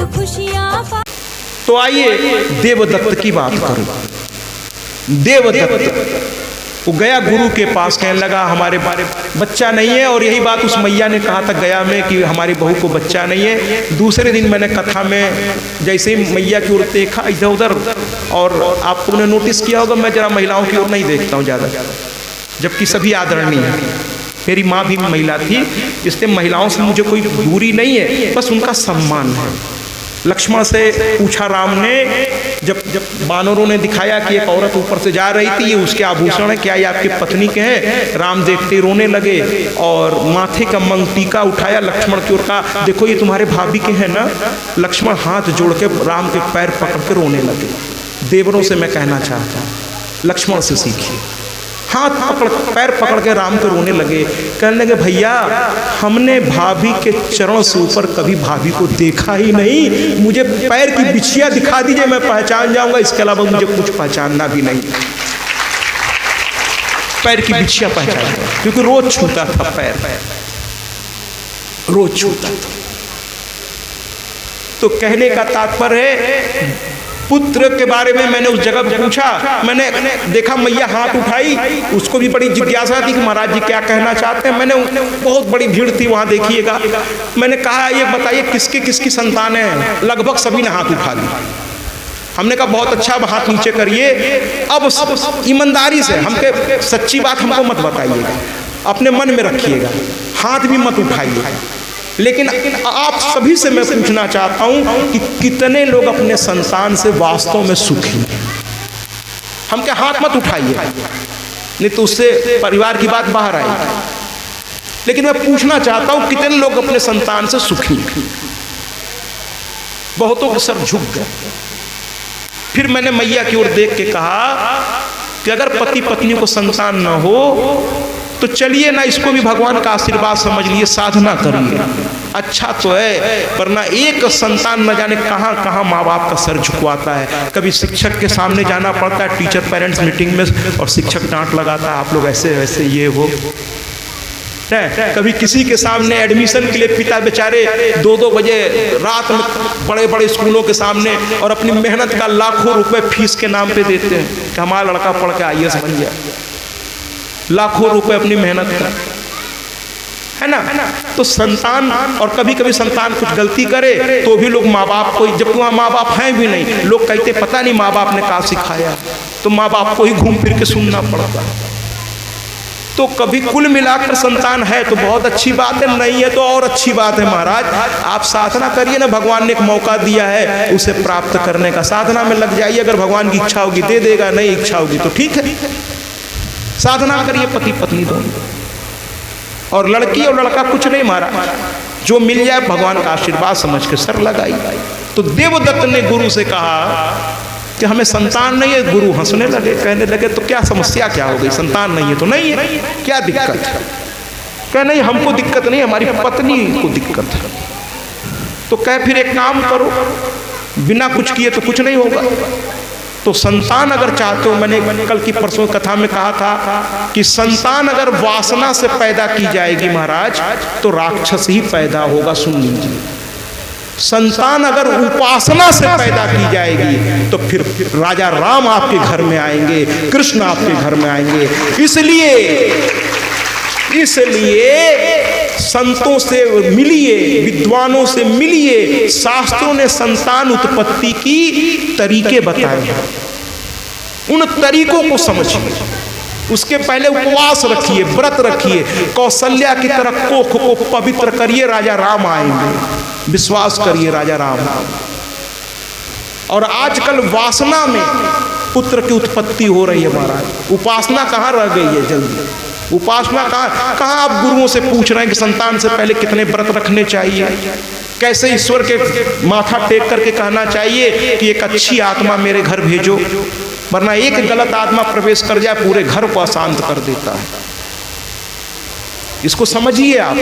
खुशियाँ। तो आइए देवदत्त की बात करूं। देवदत्त वो गया गुरु के पास, कहने लगा हमारे बच्चा नहीं है, और यही बात उस मैया ने कहा था गया में कि हमारी बहू को बच्चा नहीं है। दूसरे दिन मैंने कथा में जैसे ही मैया की ओर देखा इधर उधर, और आप लोगों ने नोटिस किया होगा मैं जरा महिलाओं की ओर नहीं देखता हूँ ज़्यादा, जबकि सभी आदरणीय है। मेरी माँ भी महिला थी, इसलिए महिलाओं से मुझे कोई दूरी नहीं है, बस उनका सम्मान है। लक्ष्मण से पूछा राम ने, जब बानरों ने दिखाया कि एक औरत ऊपर से जा रही थी, ये उसके आभूषण है, क्या ये आपकी पत्नी के हैं? राम देखते रोने लगे और माथे का मंगटीका उठाया, लक्ष्मण की ओर कहा देखो ये तुम्हारे भाभी के हैं ना? लक्ष्मण हाथ जोड़ के राम के पैर पकड़ के रोने लगे। देवरों से मैं कहना चाहता हूँ, लक्ष्मण से सीखिए। हाथ पकड़ पैर पकड़ के राम को रोने लगे, कहने लगे भैया हमने भाभी के चरण से ऊपर कभी भाभी को देखा ही नहीं, मुझे पैर की बिछिया दिखा दीजिए मैं पहचान जाऊंगा, इसके अलावा मुझे कुछ पहचानना भी नहीं। पैर की बिछिया पहचान, क्योंकि रोज छूता था पैर, रोज छूता था। तो कहने का तात्पर्य है पुत्र के बारे में मैंने उस जगह पूछा, मैंने देखा मैया हाथ उठाई, उसको भी बड़ी जिज्ञासा थी कि महाराज जी क्या कहना चाहते हैं। मैंने बहुत बड़ी भीड़ थी वहाँ देखिएगा, मैंने कहा ये बताइए किसकी किसकी संतान है? लगभग सभी ने हाथ उठा ली। हमने कहा बहुत अच्छा, अब हाथ नीचे करिए। अब ईमानदारी से हमके सच्ची बात हमको मत बताइएगा, अपने मन में रखिएगा, हाथ भी मत उठाइए। लेकिन आप सभी से मैं पूछना चाहता हूं कि कितने लोग अपने संतान से वास्तव में सुखी हैं? हम क्या हाथ मत उठाइए, नहीं तो उससे परिवार की बात बाहर आएगी। लेकिन मैं पूछना चाहता हूं कितने लोग अपने संतान से सुखी हैं? बहुतों के सर झुक गए। फिर मैंने मैया की ओर देख के कहा कि अगर पति पत्नी को संतान न हो तो चलिए ना, इसको भी भगवान का आशीर्वाद समझ लिए, साधना करिए, अच्छा तो है। वरना एक संतान न जाने कहाँ कहाँ माँ बाप का सर झुकवाता है। कभी शिक्षक के सामने जाना पड़ता है टीचर पेरेंट्स मीटिंग में, और शिक्षक डांट लगाता है आप लोग ऐसे वैसे ये हो। कभी किसी के सामने एडमिशन के लिए पिता बेचारे 2-2 बजे रात में बड़े बड़े स्कूलों के सामने और अपनी मेहनत का लाखों रुपए फीस के नाम पे देते हैं कि हमारा लड़का पढ़ के IAS बन गया, लाखों रुपए अपनी मेहनत का, है ना? तो संतान, और कभी कभी संतान कुछ गलती करे तो भी लोग माँ बाप को, जब वहाँ माँ बाप हैं भी नहीं, लोग कहते पता नहीं माँ बाप ने क्या सिखाया, तो माँ बाप को ही घूम फिर के सुनना पड़ता। तो कभी कुल मिलाकर संतान है तो बहुत अच्छी बात है, नहीं है तो और अच्छी बात है। महाराज आप साधना करिए ना, भगवान ने एक मौका दिया है उसे प्राप्त करने का, साधना में लग जाइए। अगर भगवान की इच्छा होगी दे देगा, नहीं इच्छा होगी तो ठीक है, साधना करिए पति पत्नी दोनों। और लड़की और लड़का कुछ नहीं मारा, जो मिल जाए भगवान का आशीर्वाद समझ के सर लगाई। तो देवदत्त ने गुरु से कहा कि हमें संतान नहीं है। गुरु हंसने लगे, कहने लगे तो क्या समस्या क्या हो गई? संतान नहीं है तो नहीं है, क्या दिक्कत है? कह नहीं हमको दिक्कत नहीं, हमारी पत्नी को दिक्कत है। तो कह फिर एक काम करो, बिना कुछ किए तो कुछ नहीं होगा। तो संतान अगर चाहते हो, मैंने कल की परसों कथा में कहा था कि संतान अगर वासना से पैदा की जाएगी महाराज तो राक्षस ही पैदा होगा। सुन लीजिए, संतान अगर उपासना से पैदा की जाएगी तो फिर राजा राम आपके घर में आएंगे, कृष्ण आपके घर में आएंगे। इसलिए संतों से मिलिए, विद्वानों से मिलिए। शास्त्रों ने संतान उत्पत्ति की तरीके बताए हैं, उन तरीकों को समझिए। उसके पहले उपवास रखिए, व्रत रखिए, कौशल्या की तरह कोख को पवित्र करिए, राजा राम आएंगे। विश्वास करिए राजा राम। और आजकल वासना में पुत्र की उत्पत्ति हो रही है महाराज, उपासना कहाँ रह गई है? जल्दी उपासना कहाँ आप गुरुओं से पूछ रहे हैं कि संतान से पहले कितने व्रत रखने चाहिए, कैसे ईश्वर के माथा टेक करके कहना चाहिए कि एक अच्छी आत्मा मेरे घर भेजो, वरना एक गलत आत्मा प्रवेश कर जाए पूरे घर को अशांत कर देता है। इसको समझिए आप।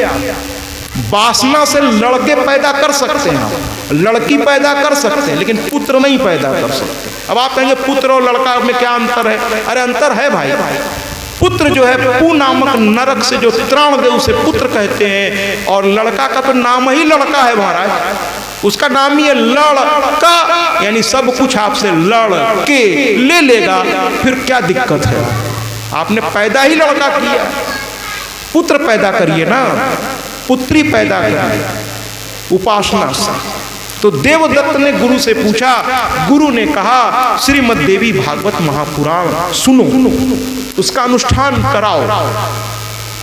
वासना से लड़के पैदा कर सकते हैं, आप लड़की पैदा कर सकते हैं, लेकिन पुत्र नहीं पैदा कर सकते। अब आप कहेंगे पुत्र और लड़का में क्या अंतर है? अरे अंतर है भाई। पुत्र जो है पू नामक नरक से जो त्राण दे उसे पुत्र कहते हैं, और लड़का का तो नाम ही लड़का है महाराज। उसका नाम ही है लड़का, यानी सब कुछ आपसे लड़ के ले लेगा, फिर क्या दिक्कत है? आपने पैदा ही लड़का किया, पुत्र पैदा करिए ना, पुत्री पैदा करिए उपासना से। तो देवदत्त ने गुरु से पूछा, गुरु ने कहा श्रीमद् देवी भागवत महापुराण सुनो, उसका अनुष्ठान कराओ।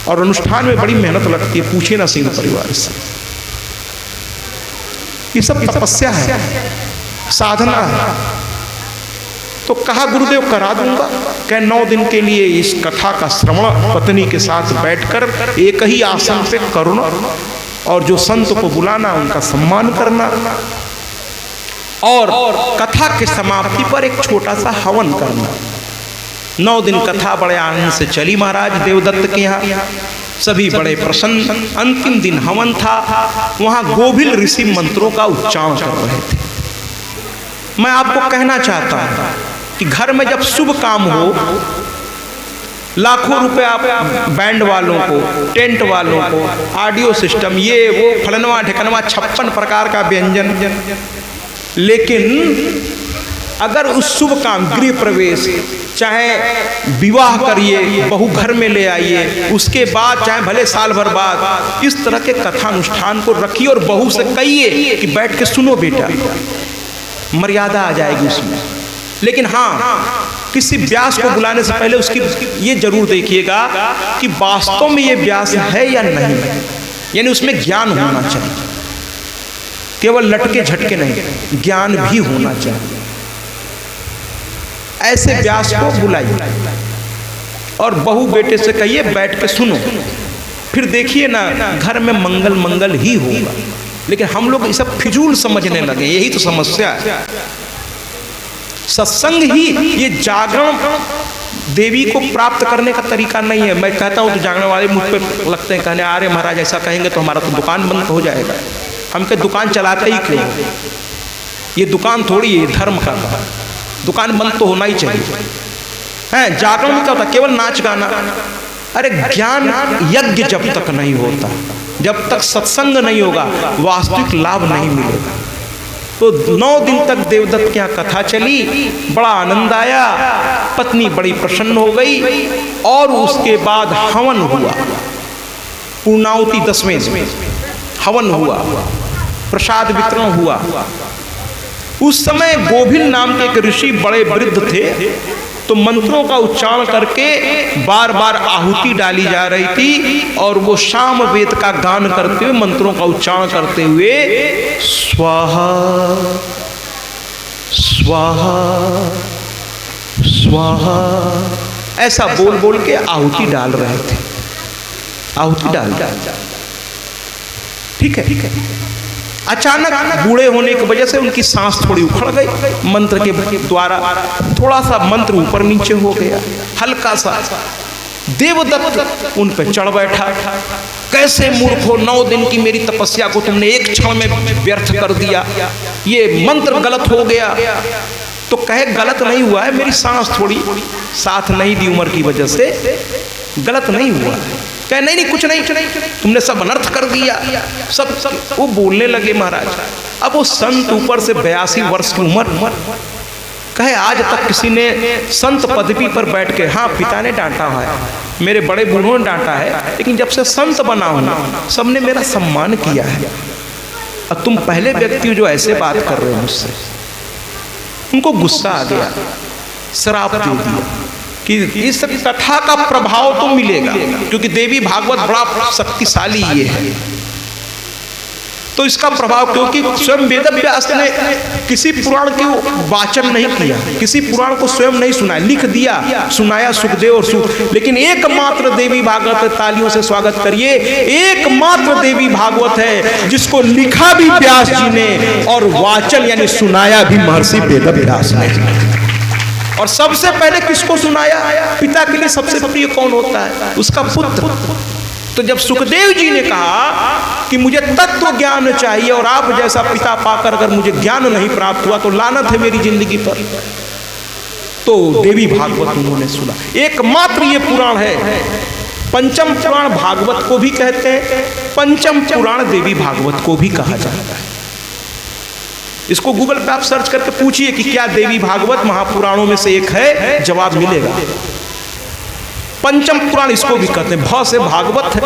और अनुष्ठान में बड़ी मेहनत लगती है, पूछे ना सिंह परिवार से। ये सब तपस्या है, साधना है। तो कहा गुरुदेव करा दूंगा। कह 9 दिन के लिए इस कथा का श्रवण पत्नी के साथ बैठकर एक ही आसन पे करना, और जो संत को बुलाना उनका सम्मान करना, और कथा के समाप्ति पर एक छोटा सा हवन करना। 9 दिन कथा बड़े आनंद से चली महाराज देवदत्त के यहाँ, सभी बड़े प्रसन्न। अंतिम दिन हवन था, वहां गोभिल ऋषि मंत्रों का उच्चारण कर रहे थे। मैं आपको कहना चाहता हूं कि घर में जब शुभ काम हो, लाखों रुपए आप बैंड वालों को, टेंट वालों को, ऑडियो सिस्टम, ये वो फलनवा ढिकनवा 56 प्रकार का व्यंजन, लेकिन अगर उस शुभ काम गृह प्रवेश, चाहे विवाह करिए, बहू घर में ले आइए, उसके बाद चाहे भले साल भर बाद इस तरह के कथा अनुष्ठान को रखिए और बहू से कहिए कि बैठ के सुनो बेटा, मर्यादा आ जाएगी उसमें। लेकिन हाँ, किसी व्यास को बुलाने से पहले उसकी ये जरूर देखिएगा कि वास्तव में ये व्यास है या नहीं, यानी उसमें ज्ञान होना चाहिए, केवल लटके झटके नहीं, ज्ञान भी होना चाहिए। ऐसे व्यास को बुलाइए और बहू बेटे से कहिए बैठ के सुनो, फिर देखिए ना घर में मंगल मंगल ही होगा। लेकिन हम लोग ये सब फिजूल समझने लगे, यही तो समस्या है। सत्संग ही ये जागरण देवी को प्राप्त करने का तरीका नहीं है। मैं कहता हूँ तो जागरण वाले मुझ पर लगते हैं कहने, अरे महाराज ऐसा कहेंगे तो हमारा तो दुकान बंद हो जाएगा। हम के दुकान चलाते ही क्यों? ये दुकान थोड़ी है, धर्म का, दुकान बंद तो होना ही चाहिए। है जागरण में क्या होता? केवल नाच गाना। अरे ज्ञान यज्ञ जब तक नहीं होता, जब तक सत्संग नहीं होगा, वास्तविक लाभ नहीं मिलेगा। तो 9 दिन तक देवदत्त के यहाँ कथा चली, बड़ा आनंद आया, पत्नी बड़ी प्रसन्न हो गई। और उसके बाद हवन हुआ, पूर्णाहुति 10वें दिन हवन हुआ, प्रसाद वितरण हुआ। उस समय गोभिल नाम के एक ऋषि बड़े वृद्ध थे, तो मंत्रों का उच्चारण करके बार बार आहुति डाली जा रही थी, और वो साम वेद का गान करते हुए, मंत्रों का उच्चारण करते हुए स्वाहा स्वाहा स्वाहा ऐसा बोल बोल के आहुति डाल रहे थे। आहुति डाल ठीक है। अचानक बूढ़े होने की वजह से उनकी सांस थोड़ी उखड़ गई, मंत्र के द्वारा थोड़ा सा मंत्र ऊपर नीचे हो गया, हल्का सा। देवदत्त उन पर चढ़ बैठा, कैसे मूर्ख हो, 9 दिन की मेरी तपस्या को तुमने एक क्षण में व्यर्थ कर दिया, ये मंत्र गलत हो गया। तो कहे गलत नहीं हुआ है, मेरी सांस थोड़ी साथ नहीं दी उम्र की वजह से, गलत नहीं हुआ है। कहे नहीं कुछ नहीं, तुमने सब अनर्थ कर दिया, सब वो बोलने लगे महाराज। अब वो संत ऊपर से 82 वर्ष की उम्र, कहे आज तक किसी ने संत पदवी पर बैठ के, हाँ पिता ने डांटा है, मेरे बड़े बूढ़ों ने डांटा है, लेकिन जब से संत बना हूं सबने मेरा सम्मान किया है। और तुम पहले व्यक्ति जो ऐसे बात कर रहे हो मुझसे, उनको गुस्सा आ गया, श्राप दे दिया कि इस कथा का प्रभाव तो मिलेगा, क्योंकि देवी भागवत बड़ा शक्तिशाली ये है। तो इसका प्रभाव, क्योंकि स्वयं वेद व्यास ने किसी पुराण के वाचन नहीं किया, किसी पुराण को स्वयं नहीं सुनाया, लिख दिया, सुनाया सुखदेव और सुख, लेकिन एकमात्र देवी भागवत, तालियों से स्वागत करिए, एकमात्र देवी भागवत है जिसको लिखा भी व्यास जी ने और वाचन यानी सुनाया भी महर्षि वेद व्यास ने। और सबसे पहले किसको सुनाया? पिता के लिए सबसे प्रिय कौन होता है? उसका पुत्र। तो जब सुखदेव जी ने कहा कि मुझे तत्व ज्ञान चाहिए और आप जैसा पिता पाकर अगर मुझे ज्ञान नहीं प्राप्त हुआ तो लानत है मेरी जिंदगी पर, तो देवी भागवत उन्होंने सुना। एकमात्र ये पुराण है, पंचम पुराण भागवत को भी कहते हैं, पंचम पुराण देवी भागवत को भी कहा जाता है। इसको गूगल पे आप सर्च करके पूछिए कि क्या देवी भागवत महापुराणों में से एक है, जवाब मिलेगा। पंचम पुराण इसको भी कहते हैं, भ से भागवत है,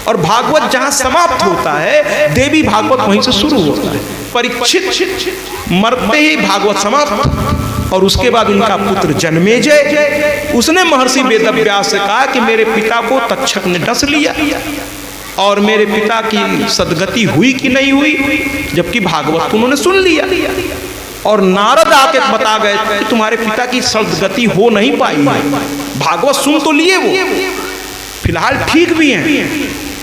और भागवत जहां समाप्त होता है देवी भागवत वहीं से शुरू होता है। परीक्षित मरते ही भागवत समाप्त, और उसके बाद उनका पुत्र जन्मेजय, उसने महर्षि वेदव्यास से कहा कि मेरे पिता को तक्षक ने डस लिया और मेरे पिता की सदगति हुई कि नहीं हुई, जबकि भागवत को उन्होंने सुन लिया। और नारद आके बता गए कि तुम्हारे पिता की सदगति हो नहीं पाई, भागवत सुन तो लिए वो, फिलहाल ठीक भी हैं,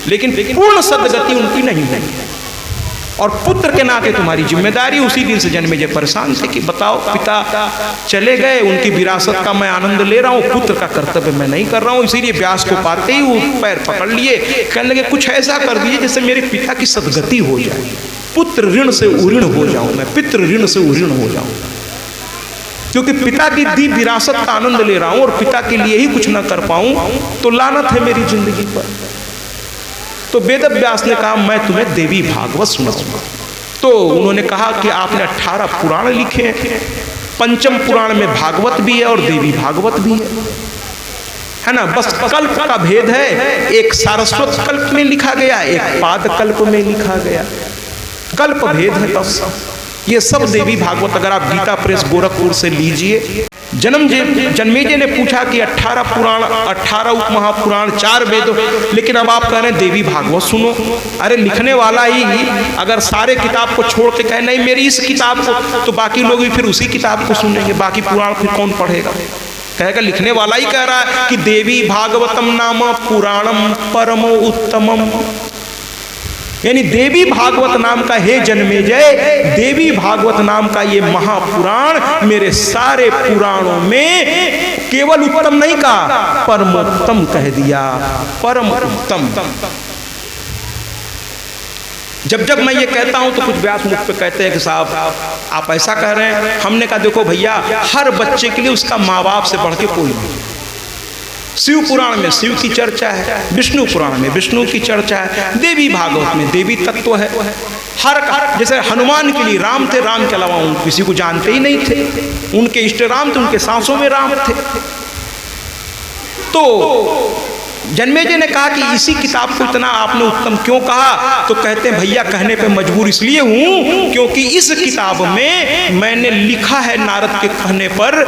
लेकिन पूर्ण सदगति उनकी नहीं है, और पुत्र के नाते तुम्हारी जिम्मेदारी। उसी दिन से जन्मेजय परेशान थे कि बताओ, पिता चले गए, उनकी विरासत का मैं आनंद ले रहा हूँ, पुत्र का कर्तव्य मैं नहीं कर रहा हूँ। इसीलिए व्यास को पाते ही वो पैर पकड़ लिए, कहने लगे कुछ ऐसा कर दीजिए जिससे मेरे पिता की सदगति हो जाए, पुत्र ऋण से उऋण हो जाऊं मैं, पितृ ऋण से उऋण हो जाऊं, क्योंकि पिता की दी विरासत का आनंद ले रहा हूं और पिता के लिए ही कुछ ना कर पाऊं तो लानत है मेरी जिंदगी पर। तो वेदव्यास ने कहा मैं तुम्हें देवी भागवत सुनाऊंगा। तो उन्होंने कहा कि आपने 18 पुराण लिखे हैं, पंचम पुराण में भागवत भी है और देवी भागवत भी है ना, बस कल्प का भेद है, एक सारस्वत कल्प में लिखा गया, एक पाद कल्प में लिखा गया, कल्प भेद है बस। ये सब देवी भागवत अगर आप गीता प्रेस गोरखपुर से लीजिए। जन्मेजय ने पूछा कि 18 पुराण, 18 उपमहापुराण, 4 वेद, लेकिन अब आप कह रहे हैं देवी भागवत सुनो। अरे लिखने वाला ही अगर सारे किताब को छोड़ के कहे नहीं मेरी इस किताब को, तो बाकी लोग भी फिर उसी किताब को सुनेंगे, बाकी पुराण फिर कौन पढ़ेगा? कहेगा लिखने वाला ही कह रहा है कि देवी भागवतम नाम पुराणम परम उत्तमम, यानी देवी भागवत नाम का हे जन्मेजय, देवी भागवत नाम का ये महापुराण मेरे सारे पुराणों में केवल उत्तम नहीं कहा, परमोत्तम कह दिया, परम उत्तम। जब जब मैं ये कहता हूं तो कुछ व्यास मुझ पे कहते हैं कि साहब आप ऐसा कह रहे हैं। हमने कहा देखो भैया, हर बच्चे के लिए उसका माँ बाप से बढ़ के कोई नहीं। शिव पुराण में शिव की चर्चा है, विष्णु पुराण में विष्णु की चर्चा है, देवी भागवत में देवी तत्व है। हर जैसे हनुमान के लिए राम थे, राम के अलावा उन किसी को जानते ही नहीं थे, उनके इष्ट राम थे, उनके सांसों में राम थे। तो जन्मेजय ने कहा कि इसी किताब को इतना आपने उत्तम क्यों कहा? तो कहते हैं भैया कहने पे मजबूर इसलिए हूं क्योंकि इस किताब में मैंने लिखा है नारद के कहने पर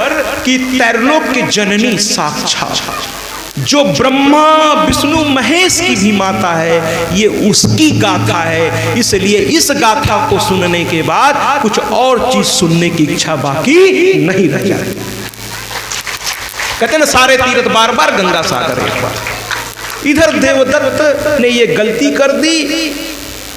कि त्रैलोक की जननी साक्षात जो ब्रह्मा विष्णु महेश की भी माता है, ये उसकी गाथा है। इसलिए इस गाथा को सुनने के बाद कुछ और चीज सुनने की इच्छा बाकी नहीं रह जाए। कहते ना सारे तीर्थ बार बार गंगा सागर एक बार। इधर देवदत्त ने ये गलती कर दी,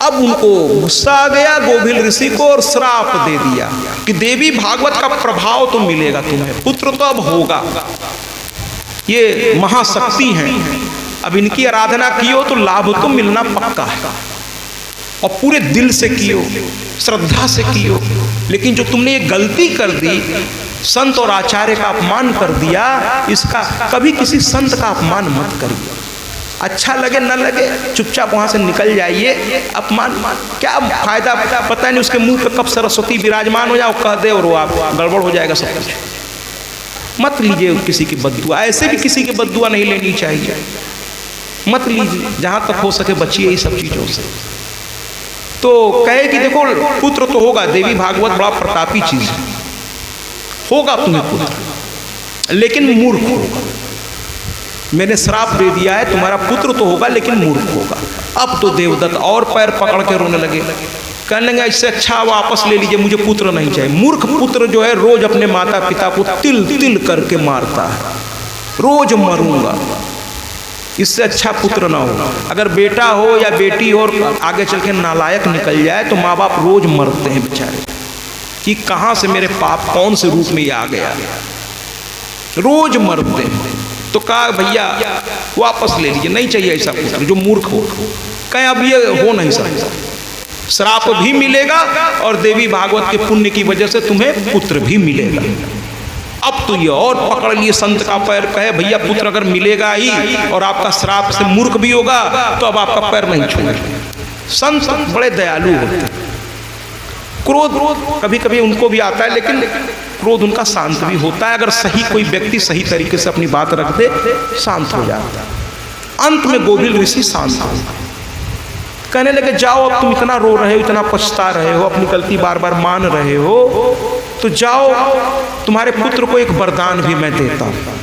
अब उनको गुस्सा आ गया गोभिल ऋषि को और श्राप दे दिया कि देवी भागवत का प्रभाव तो मिलेगा तुम्हें, पुत्र तो अब होगा, ये महाशक्ति हैं, अब इनकी आराधना कियो तो लाभ तो मिलना पक्का है, और पूरे दिल से कियो, श्रद्धा से कियो। लेकिन जो तुमने ये गलती कर दी, संत और आचार्य का अपमान कर दिया, इसका कभी किसी संत का अपमान मत करिए। अच्छा लगे न लगे चुपचाप वहां से निकल जाइए, अपमान क्या फायदा, पता नहीं उसके मुंह पे कब सरस्वती विराजमान हो जाओ, कह दे और वो आप गड़बड़ हो जाएगा सब कुछ। मत लीजिए किसी की बद्दुआ, ऐसे भी किसी की बद्दुआ नहीं लेनी चाहिए, मत लीजिए, जहां तक हो सके बचिए ये सब चीजों से। तो कहे कि देखो पुत्र तो होगा, देवी भागवत बड़ा प्रतापी चीज है, होगा तुम्हें पुत्र, लेकिन मूर्ख होगा। मैंने श्राप दे दिया है, तुम्हारा पुत्र तो होगा लेकिन मूर्ख होगा। अब तो देवदत्त और पैर पकड़ के रोने लगे, कहने लगे इससे अच्छा वापस ले लीजिए, मुझे पुत्र नहीं चाहिए। मूर्ख पुत्र जो है रोज अपने माता पिता को तिल तिल करके मारता है, रोज मरूंगा, इससे अच्छा पुत्र ना हो। अगर बेटा हो या बेटी हो और आगे चल के नालायक निकल जाए तो माँ बाप रोज मरते हैं बेचारे कि कहाँ से मेरे पाप कौन से रूप में ये आ गया, रोज मरते हैं। तो कहा भैया वापस ले लीजिए, नहीं चाहिए ऐसा पुत्र जो मूर्ख हो। कहें अब ये हो नहीं सकता, श्राप भी मिलेगा और देवी भागवत के पुण्य की वजह से तुम्हें पुत्र भी मिलेगा। अब तो ये और पकड़ लिए संत का पैर, कहे भैया पुत्र अगर मिलेगा ही और आपका श्राप से मूर्ख भी होगा तो अब आपका पैर नहीं छूएगा। संत बड़े दयालु होते हैं। क्रोध कभी कभी उनको भी आता है, लेकिन क्रोध उनका शांत भी होता है। अगर सही कोई व्यक्ति सही तरीके से अपनी बात रख दे, शांत हो जाता है। अंत में गोविल ऋषि शांत हो, कहने लगे जाओ, अब तुम इतना रो रहे हो, इतना पछता रहे हो, अपनी गलती बार बार मान रहे हो, तो जाओ, तुम्हारे पुत्र को एक वरदान भी मैं देता हूं।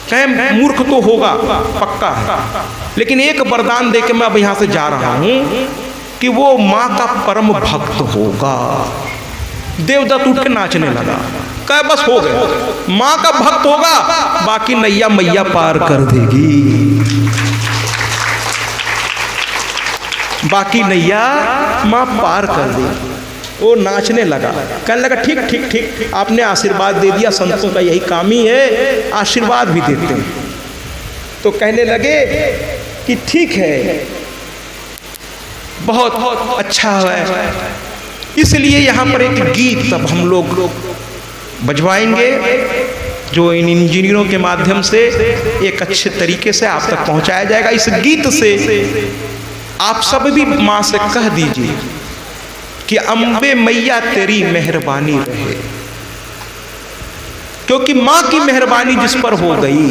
कहे मूर्ख तो होगा पक्का है, लेकिन एक वरदान देके मैं अब यहां से जा रहा हूं कि वो माँ का परम भक्त होगा। देवदत्त उठ के नाचने लगा, कहे बस हो गया, माँ का भक्त होगा, बाकी नैया मैया पार कर देगी, बाकी नैया माँ पार कर देगी। वो नाचने लगा, कहने लगा ठीक ठीक ठीक, आपने आशीर्वाद दे दिया, संतों का यही काम ही है, आशीर्वाद भी देते हैं। तो कहने लगे कि ठीक है, बहुत अच्छा है। इसलिए यहाँ पर एक गीत अब हम लोग बजवाएंगे, जो इन इंजीनियरों के माध्यम से एक अच्छे तरीके से आप तक पहुँचाया जाएगा। इस गीत से आप सब भी माँ से कह दीजिए कि अम्बे मैया तेरी मेहरबानी रहे, क्योंकि माँ की मेहरबानी जिस पर हो गई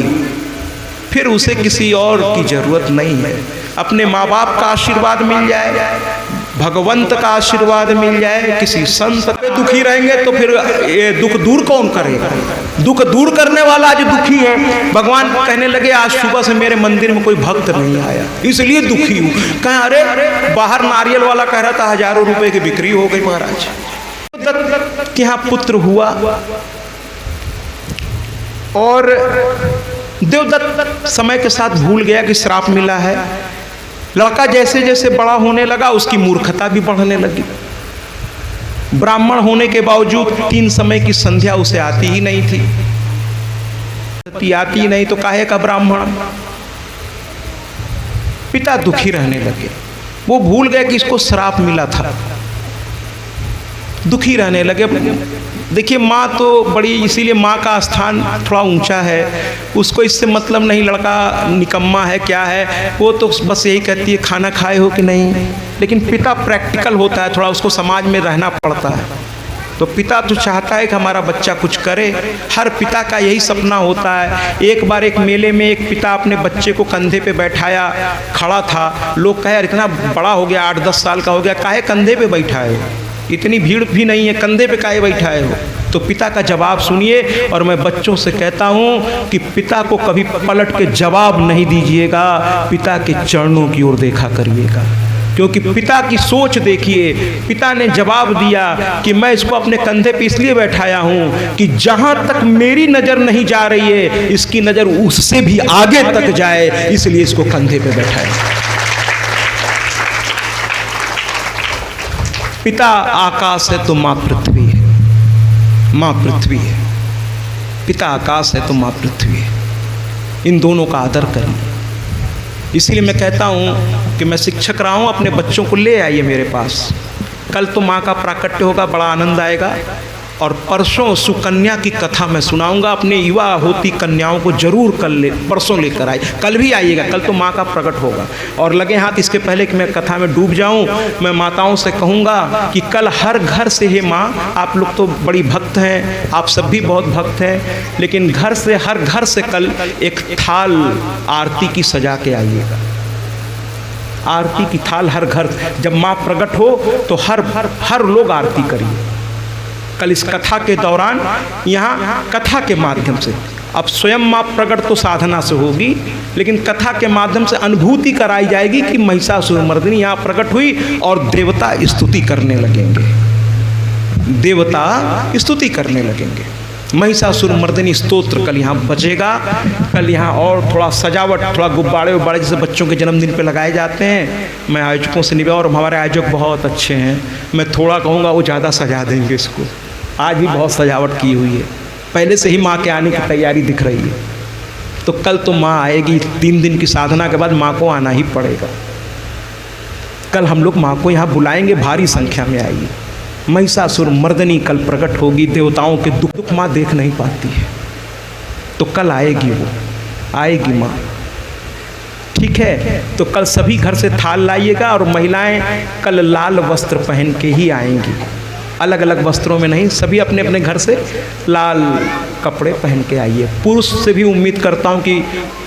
फिर उसे किसी और की जरूरत नहीं है। अपने माँ बाप का आशीर्वाद मिल जाए, भगवंत का आशीर्वाद मिल जाए, किसी संत पे दुखी रहेंगे तो फिर ये दुख दूर कौन करेगा? दुख दूर करने वाला आज दुखी है। भगवान कहने लगे आज सुबह से मेरे मंदिर में कोई भक्त नहीं आया, इसलिए दुखी हूँ। कहें अरे बाहर नारियल वाला कह रहा था हजारों रुपए की बिक्री हो गई महाराज। दत्त के यहाँ पुत्र हुआ और देवदत्त समय के साथ भूल गया कि श्राप मिला है। लड़का जैसे जैसे बड़ा होने लगा उसकी मूर्खता भी बढ़ने लगी। ब्राह्मण होने के बावजूद 3 समय की संध्या उसे आती ही नहीं थी, आती ही नहीं तो काहे का ब्राह्मण। पिता दुखी रहने लगे, वो भूल गए कि इसको श्राप मिला था, दुखी रहने लगे। देखिए माँ तो बड़ी, इसीलिए माँ का स्थान थोड़ा ऊंचा है, उसको इससे मतलब नहीं लड़का निकम्मा है क्या है, वो तो बस यही कहती है खाना खाए हो कि नहीं। लेकिन पिता प्रैक्टिकल होता है, थोड़ा उसको समाज में रहना पड़ता है। तो पिता तो चाहता है कि हमारा बच्चा कुछ करे, हर पिता का यही सपना होता है। एक बार एक मेले में एक पिता अपने बच्चे को कंधे पे बैठाया खड़ा था, लोग कहे इतना बड़ा हो गया, 8-10 साल का हो गया, काहे कंधे पे बैठाए हो, इतनी भीड़ भी नहीं है, कंधे पे काहे बैठाए हो। तो पिता का जवाब सुनिए, और मैं बच्चों से कहता हूँ कि पिता को कभी पलट के जवाब नहीं दीजिएगा, पिता के चरणों की ओर देखा करिएगा। क्योंकि पिता की सोच देखिए, पिता ने जवाब दिया कि मैं इसको अपने कंधे पे इसलिए बैठाया हूँ कि जहाँ तक मेरी नज़र नहीं जा रही है इसकी नज़र उससे भी आगे तक जाए, इसलिए इसको कंधे पे बैठाया। पिता आकाश है तो माँ पृथ्वी है, माँ पृथ्वी है। पिता आकाश है तो माँ पृथ्वी है, इन दोनों का आदर करिए। इसीलिए मैं कहता हूँ कि मैं शिक्षक रहा हूँ, अपने बच्चों को ले आइए मेरे पास। कल तो माँ का प्राकट्य होगा, बड़ा आनंद आएगा। और परसों सुकन्या की कथा मैं सुनाऊंगा, अपने युवा होती कन्याओं को जरूर परसों लेकर आए, कल भी आइएगा, कल तो माँ का प्रकट होगा। और लगे हाथ इसके पहले कि मैं कथा में डूब जाऊं, मैं माताओं से कहूँगा कि कल हर घर से, हे माँ आप लोग तो बड़ी भक्त हैं, आप सब भी बहुत भक्त हैं, लेकिन घर से, हर घर से कल एक थाल आरती की सजा के आइएगा। आरती की थाल हर घर, जब माँ प्रकट हो तो हर लोग आरती करिए। कल इस कथा के दौरान यहाँ कथा के माध्यम से, अब स्वयं माँ प्रकट तो साधना से होगी, लेकिन कथा के माध्यम से अनुभूति कराई जाएगी कि महिषासुरमर्दिनी यहाँ प्रकट हुई और देवता स्तुति करने लगेंगे, देवता स्तुति करने लगेंगे। महिषासुरमर्दिनी स्तोत्र कल यहाँ बजेगा। कल यहाँ और थोड़ा सजावट, थोड़ा गुब्बारे उब्बारे जैसे बच्चों के जन्मदिन पे लगाए जाते हैं, मैं आयोजकों से निवेदन, और हमारे आयोजक बहुत अच्छे हैं, मैं थोड़ा कहूँगा वो ज़्यादा सजा देंगे इसको। आज भी बहुत सजावट की हुई है, पहले से ही माँ के आने की तैयारी दिख रही है। तो कल तो माँ आएगी, 3 दिन की साधना के बाद माँ को आना ही पड़ेगा। कल हम लोग माँ को यहाँ बुलाएंगे, भारी संख्या में आइए। महिषासुरमर्दिनी कल प्रकट होगी, देवताओं के दुख माँ देख नहीं पाती है, तो कल आएगी, वो आएगी माँ। ठीक है, तो कल सभी घर से थाल लाइएगा और महिलाएं कल लाल वस्त्र पहन के ही आएंगी, अलग अलग वस्त्रों में नहीं, सभी अपने अपने घर से लाल कपड़े पहन के आइए। पुरुष से भी उम्मीद करता हूँ कि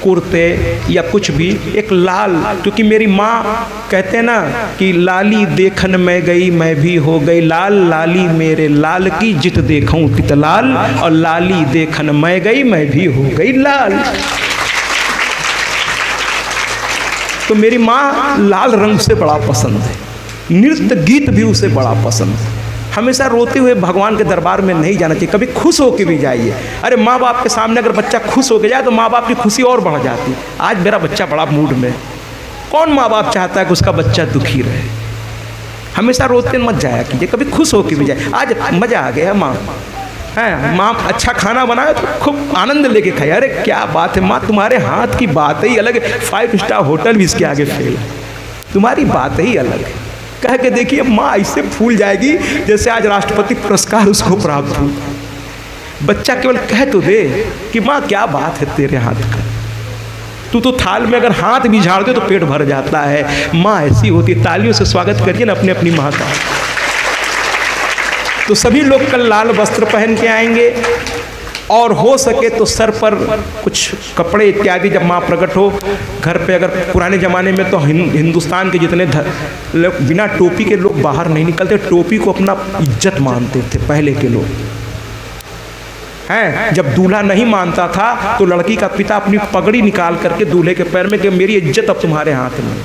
कुर्ते या कुछ भी एक लाल, क्योंकि मेरी माँ कहते हैं ना कि लाली देखन मैं गई मैं भी हो गई लाल, लाली मेरे लाल की जित देखूं तित लाल, और लाली देखन मैं गई मैं भी हो गई लाल। तो मेरी माँ लाल रंग से बड़ा पसंद है, नृत्य गीत भी उसे बड़ा पसंद है। हमेशा रोते हुए भगवान के दरबार में नहीं जाना चाहिए, कभी खुश होकर भी जाइए। अरे माँ बाप के सामने अगर बच्चा खुश होकर जाए तो माँ बाप की खुशी और बढ़ जाती। आज मेरा बच्चा बड़ा मूड में, कौन माँ बाप चाहता है कि उसका बच्चा दुखी रहे? हमेशा रोते मत जाया कीजिए, कभी खुश होकर भी जाए। आज मज़ा आ गया, माँ है, माँ अच्छा खाना बनाए तो खूब आनंद लेके खाए। अरे क्या बात है माँ, तुम्हारे हाथ की बात ही अलग है, 5 स्टार होटल भी इसके आगे फेल है, तुम्हारी बात ही अलग है। कह के देखिए माँ ऐसे फूल जाएगी जैसे आज राष्ट्रपति पुरस्कार उसको प्राप्त हो। बच्चा केवल कह तो दे कि माँ क्या बात है तेरे हाथ का, तू तो थाल में अगर हाथ भी झाड़ दे तो पेट भर जाता है। माँ ऐसी होती है। तालियों से स्वागत करिए ना अपने अपनी माँ का। तो सभी लोग कल लाल वस्त्र पहन के आएंगे और हो सके तो सर पर कुछ कपड़े इत्यादि, जब माँ प्रकट हो घर पे। अगर पुराने ज़माने में तो हिंदुस्तान के जितने लोग बिना टोपी के लोग बाहर नहीं निकलते, टोपी को अपना इज्जत मानते थे पहले के लोग हैं। जब दूल्हा नहीं मानता था तो लड़की का पिता अपनी पगड़ी निकाल करके दूल्हे के पैर में कि मेरी इज्जत अब तुम्हारे हाथ में।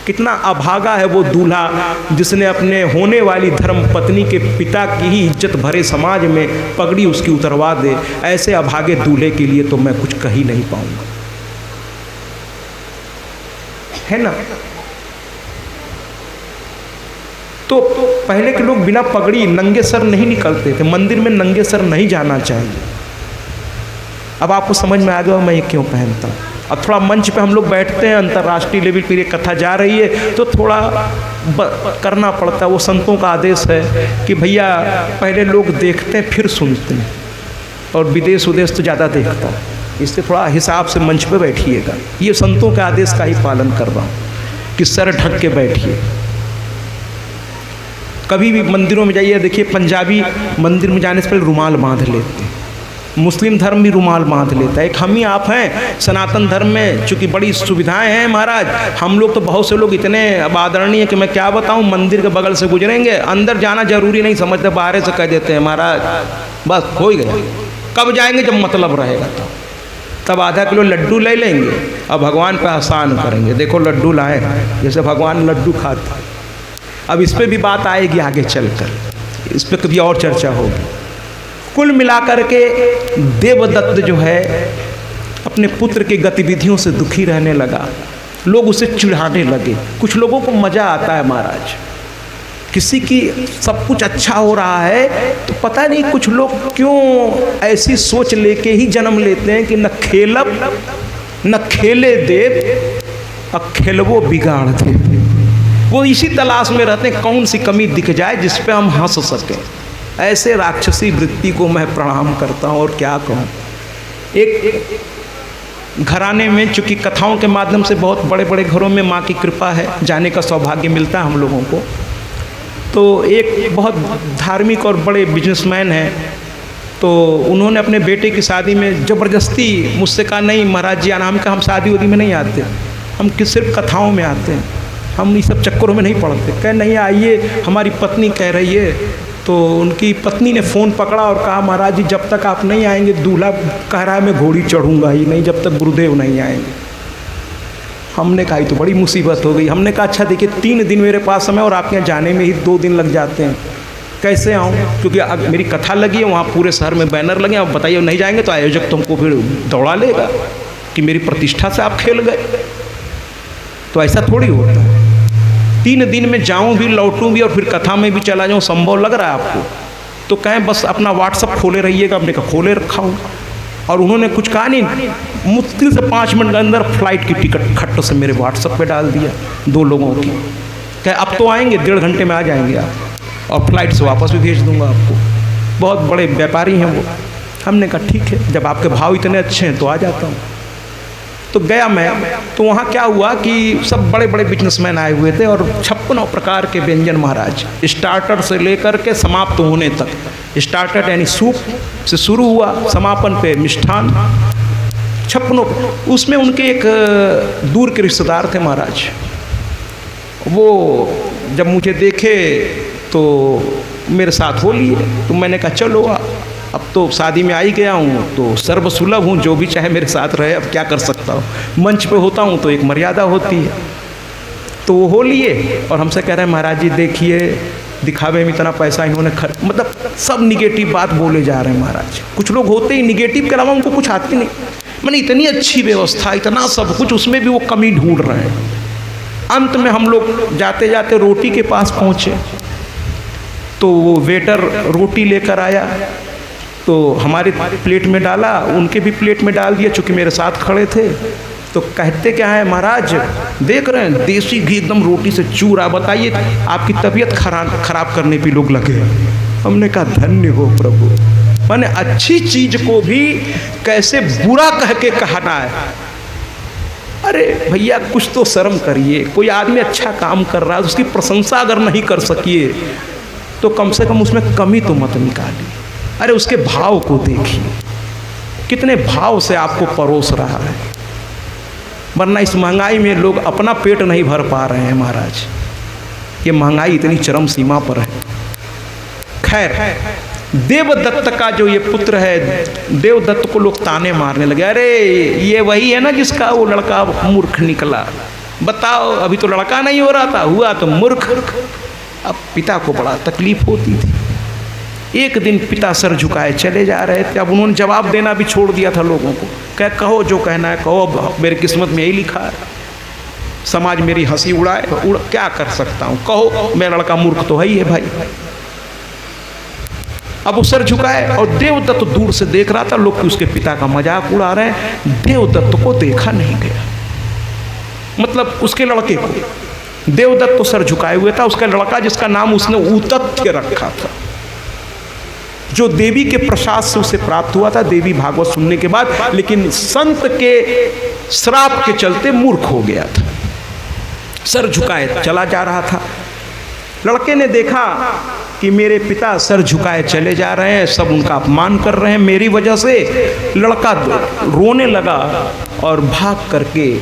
कितना अभागा है वो दूल्हा जिसने अपने होने वाली धर्म पत्नी के पिता की ही इज्जत भरे समाज में पगड़ी उसकी उतरवा दे। ऐसे अभागे दूल्हे के लिए तो मैं कुछ कह ही नहीं पाऊंगा, है ना। तो पहले के लोग बिना पगड़ी नंगे सर नहीं निकलते थे, मंदिर में नंगे सर नहीं जाना चाहिए। अब आपको समझ में आ गया मैं ये क्यों पहनता हूँ। अब थोड़ा मंच पे हम लोग बैठते हैं, अंतर्राष्ट्रीय लेवल पर ये कथा जा रही है तो थोड़ा करना पड़ता है। वो संतों का आदेश है कि भैया पहले लोग देखते हैं फिर सुनते हैं, और विदेश उदेश तो ज़्यादा देखता है, इससे थोड़ा हिसाब से मंच पे बैठिएगा। ये संतों के आदेश का ही पालन कर रहा हूँ कि सर ढक के बैठिए। कभी भी मंदिरों में जाइए, देखिए पंजाबी मंदिर में जाने से पहले रुमाल बांध लेते हैं, मुस्लिम धर्म भी रुमाल बांध लेता है। एक हम ही आप हैं सनातन धर्म में, चूँकि बड़ी सुविधाएं हैं महाराज, हम लोग तो बहुत से लोग इतने अब आदरणीय कि मैं क्या बताऊं, मंदिर के बगल से गुजरेंगे, अंदर जाना जरूरी नहीं समझते, बाहर से कह देते हैं महाराज बस हो ही गए। कब जाएंगे जब मतलब रहेगा तो, तब आधा किलो लड्डू ले लेंगे और भगवान पर एहसान करेंगे, देखो लड्डू लाए, जैसे भगवान लड्डू खाते। अब इस पर भी बात आएगी आगे चलकर, इस पर कभी और चर्चा होगी। कुल मिलाकर के देवदत्त जो है अपने पुत्र की गतिविधियों से दुखी रहने लगा, लोग उसे चिढ़ाने लगे। कुछ लोगों को मज़ा आता है महाराज, किसी की सब कुछ अच्छा हो रहा है तो पता नहीं कुछ लोग क्यों ऐसी सोच लेके ही जन्म लेते हैं कि न खेलब न खेले देव और खेलवो बिगाड़ दे। वो इसी तलाश में रहते हैं कौन सी कमी दिख जाए जिस पे हम हंस सकें। ऐसे राक्षसी वृत्ति को मैं प्रणाम करता हूँ। और क्या कहूँ, एक घराने में चूँकि कथाओं के माध्यम से बहुत बड़े बड़े घरों में माँ की कृपा है, जाने का सौभाग्य मिलता है हम लोगों को। तो एक बहुत धार्मिक और बड़े बिजनेसमैन हैं, तो उन्होंने अपने बेटे की शादी में ज़बरदस्ती मुझसे कहा नहीं महाराज जी आना। हम कहा हम शादी वादी में नहीं आते, हम सिर्फ कथाओं में आते हैं, हम इस सब चक्करों में नहीं पड़ते। कह नहीं आइए, हमारी पत्नी कह रही है। तो उनकी पत्नी ने फ़ोन पकड़ा और कहा महाराज जी जब तक आप नहीं आएंगे, दूल्हा कह रहा है मैं घोड़ी चढ़ूँगा ही नहीं जब तक गुरुदेव नहीं आएंगे। हमने कहा तो बड़ी मुसीबत हो गई। हमने कहा अच्छा देखिए 3 दिन मेरे पास समय और आपके यहाँ जाने में ही 2 दिन लग जाते हैं, कैसे आऊँ? क्योंकि मेरी कथा लगी है, वहाँ पूरे शहर में बैनर लगे, अब बताइए नहीं जाएंगे तो आयोजक तुमको फिर दौड़ा लेगा कि मेरी प्रतिष्ठा से आप खेल गए। तो ऐसा थोड़ी होता है। 3 दिन में जाऊं भी, लौटूं भी और फिर कथा में भी चला जाऊं, संभव लग रहा है आपको? तो कहें बस अपना व्हाट्सअप खोले रहिएगा। हमने कहा खोले रखा हूँ। और उन्होंने कुछ कहा नहीं, मुश्किल से 5 मिनट के अंदर फ्लाइट की टिकट खट्ट से मेरे व्हाट्सअप पे डाल दिया 2 लोगों की। कहे अब तो आएंगे, 1.5 घंटे में आ जाएंगे आप और फ्लाइट से वापस भी भेज दूंगा आपको। बहुत बड़े व्यापारी हैं वो। हमने कहा ठीक है, जब आपके भाव इतने अच्छे हैं तो आ जाता हूँ। तो गया मैं, तो वहाँ क्या हुआ कि सब बड़े बड़े बिजनेसमैन आए हुए थे और 56 प्रकार के व्यंजन महाराज, स्टार्टर से लेकर के समाप्त होने तक। स्टार्टर यानी सूप से शुरू हुआ, समापन पे मिष्ठान, 56। उसमें उनके एक दूर के रिश्तेदार थे महाराज। वो जब मुझे देखे तो मेरे साथ हो लिए, तो मैंने कहा चलो अब तो शादी में आ ही गया हूँ तो सर्वसुलभ हूँ, जो भी चाहे मेरे साथ रहे, अब क्या कर सकता हूँ। मंच पे होता हूँ तो एक मर्यादा होती है। तो वो हो लिए और हमसे कह रहे हैं महाराज जी देखिए दिखावे में इतना पैसा इन्होंने मतलब सब निगेटिव बात बोले जा रहे हैं महाराज। कुछ लोग होते ही निगेटिव के अलावा उनको कुछ आती नहीं। मैंने इतनी अच्छी व्यवस्था, इतना सब कुछ, उसमें भी वो कमी ढूंढ रहे हैं। अंत में हम लोग जाते जाते रोटी के पास पहुँचे तो वो वेटर रोटी लेकर आया तो हमारे प्लेट में डाला, उनके भी प्लेट में डाल दिया, चूँकि मेरे साथ खड़े थे। तो कहते क्या है महाराज, देख रहे हैं देसी घी एकदम रोटी से चूरा, बताइए आपकी तबीयत खराब करने पे लोग लगे। हमने कहा धन्य हो प्रभु, मैंने अच्छी चीज को भी कैसे बुरा कह के कहना है। अरे भैया कुछ तो शर्म करिए, कोई आदमी अच्छा काम कर रहा है उसकी प्रशंसा अगर नहीं कर सकिए तो कम से कम उसमें कमी तो मत निकालिए। अरे उसके भाव को देखिए, कितने भाव से आपको परोस रहा है। वरना इस महंगाई में लोग अपना पेट नहीं भर पा रहे हैं महाराज, ये महंगाई इतनी चरम सीमा पर है। खैर, देवदत्त का जो ये पुत्र है, देवदत्त को लोग ताने मारने लगे, अरे ये वही है ना जिसका वो लड़का मूर्ख निकला। बताओ अभी तो लड़का नहीं हो रहा था, हुआ तो मूर्ख। अब पिता को बड़ा तकलीफ होती थी। एक दिन पिता सर झुकाए चले जा रहे थे। अब उन्होंने जवाब देना भी छोड़ दिया था लोगों को, कहो जो कहना है कहो, अब मेरी किस्मत में यही लिखा है, समाज मेरी हंसी उड़ाए, क्या कर सकता हूँ, कहो मेरा लड़का मूर्ख तो है ही है भाई। अब वो सर झुकाए और देवदत्त दूर से देख रहा था, लोग उसके पिता का मजाक उड़ा रहे हैं। देवदत्त को देखा नहीं गया, मतलब उसके लड़के को। देवदत्त तो सर झुकाए हुए था, उसका लड़का जिसका नाम उसने उतत्य रखा था, जो देवी के प्रसाद से उसे प्राप्त हुआ था, देवी भागवत सुनने के बाद, लेकिन संत के श्राप के चलते मूर्ख हो गया था। सर झुकाए चला जा रहा था। लड़के ने देखा कि मेरे पिता सर झुकाए चले जा रहे हैं, सब उनका अपमान कर रहे हैं मेरी वजह से। लड़का रोने लगा और भाग करके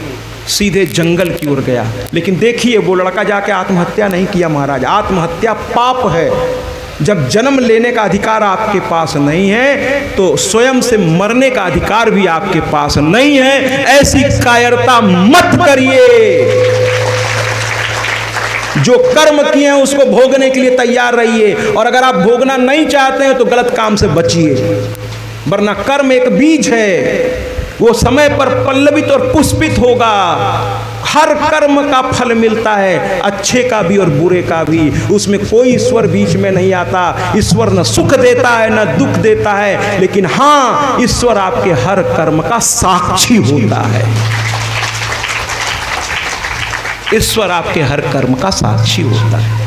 सीधे जंगल की ओर गया। लेकिन देखिए वो लड़का जाके आत्महत्या नहीं किया महाराज, आत्महत्या पाप है। जब जन्म लेने का अधिकार आपके पास नहीं है तो स्वयं से मरने का अधिकार भी आपके पास नहीं है। ऐसी कायरता मत करिए। जो कर्म किए हैं उसको भोगने के लिए तैयार रहिए, और अगर आप भोगना नहीं चाहते हैं तो गलत काम से बचिए। वरना कर्म एक बीज है, वो समय पर पल्लवित और पुष्पित होगा। हर कर्म का फल मिलता है, अच्छे का भी और बुरे का भी। उसमें कोई ईश्वर बीच में नहीं आता। ईश्वर न सुख देता है न दुख देता है, लेकिन हाँ ईश्वर आपके हर कर्म का साक्षी होता है। ईश्वर आपके हर कर्म का साक्षी होता है।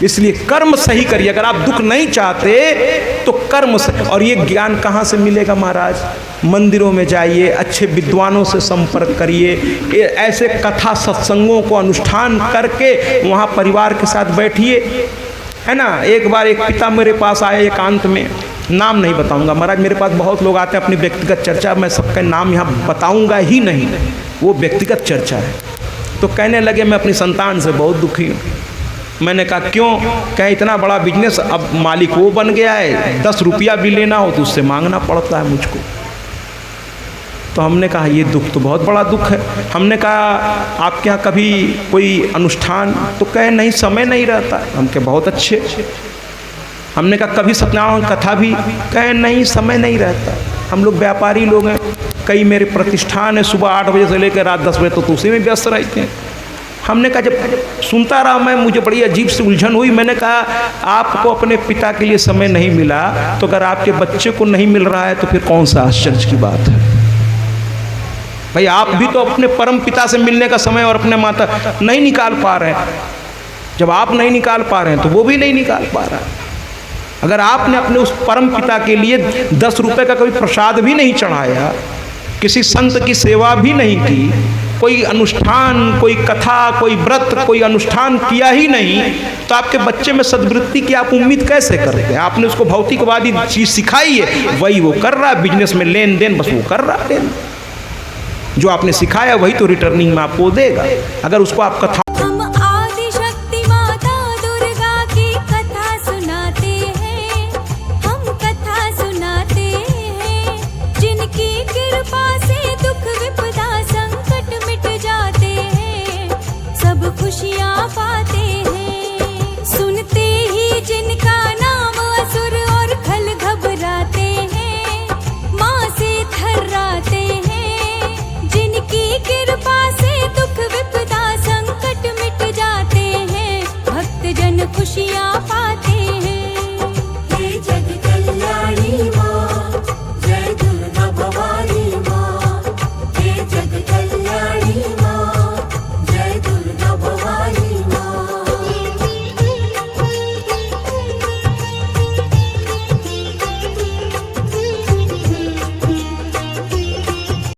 इसलिए कर्म सही करिए। अगर आप दुख नहीं चाहते तो कर्म सही। और ये ज्ञान कहाँ से मिलेगा महाराज? मंदिरों में जाइए, अच्छे विद्वानों से संपर्क करिए, ऐसे कथा सत्संगों को अनुष्ठान करके वहाँ परिवार के साथ बैठिए, है ना। एक बार एक पिता मेरे पास आए एकांत में, नाम नहीं बताऊंगा महाराज, मेरे पास बहुत लोग आते हैं अपनी व्यक्तिगत चर्चा, मैं सबका नाम यहाँ बताऊंगा ही नहीं, वो व्यक्तिगत चर्चा है। तो कहने लगे मैं अपनी संतान से बहुत दुखी हूँ। मैंने कहा क्यों? कहे इतना बड़ा बिजनेस, अब मालिक वो बन गया है, 10 रुपया भी लेना हो तो उससे मांगना पड़ता है मुझको। तो हमने कहा ये दुख तो बहुत बड़ा दुख है। हमने कहा आपके यहाँ कभी कोई अनुष्ठान? तो कहे नहीं, समय नहीं रहता। हम कहे बहुत अच्छे। हमने कहा कभी सत्यनारायण कथा भी? कहे नहीं, समय नहीं रहता, हम लोग व्यापारी लोग हैं, कई मेरे प्रतिष्ठान है, सुबह 8 बजे से लेकर रात 10 बजे तो उसी में व्यस्त रहते हैं। हमने कहा जब सुनता रहा मैं, मुझे बड़ी अजीब सी उलझन हुई। मैंने कहा आपको अपने पिता के लिए समय नहीं मिला तो अगर आपके बच्चे को नहीं मिल रहा है तो फिर कौन सा आश्चर्य की बात है भाई। आप भी तो अपने परम पिता से मिलने का समय और अपने माता नहीं निकाल पा रहे हैं। जब आप नहीं निकाल पा रहे हैं तो वो भी नहीं निकाल पा रहा है। अगर आपने अपने उस परम पिता के लिए 10 रुपए का कभी प्रसाद भी नहीं चढ़ाया किसी संत की सेवा भी नहीं की, कोई अनुष्ठान, कोई कथा, कोई व्रत, कोई अनुष्ठान किया ही नहीं, तो आपके बच्चे में सद्वृत्ति की आप उम्मीद कैसे करते हैं? आपने उसको भौतिकवादी चीज सिखाई है, वही वो कर रहा है, बिजनेस में लेन देन बस वो कर रहा है। जो आपने सिखाया वही तो रिटर्निंग में आपको देगा। अगर उसको आप कथा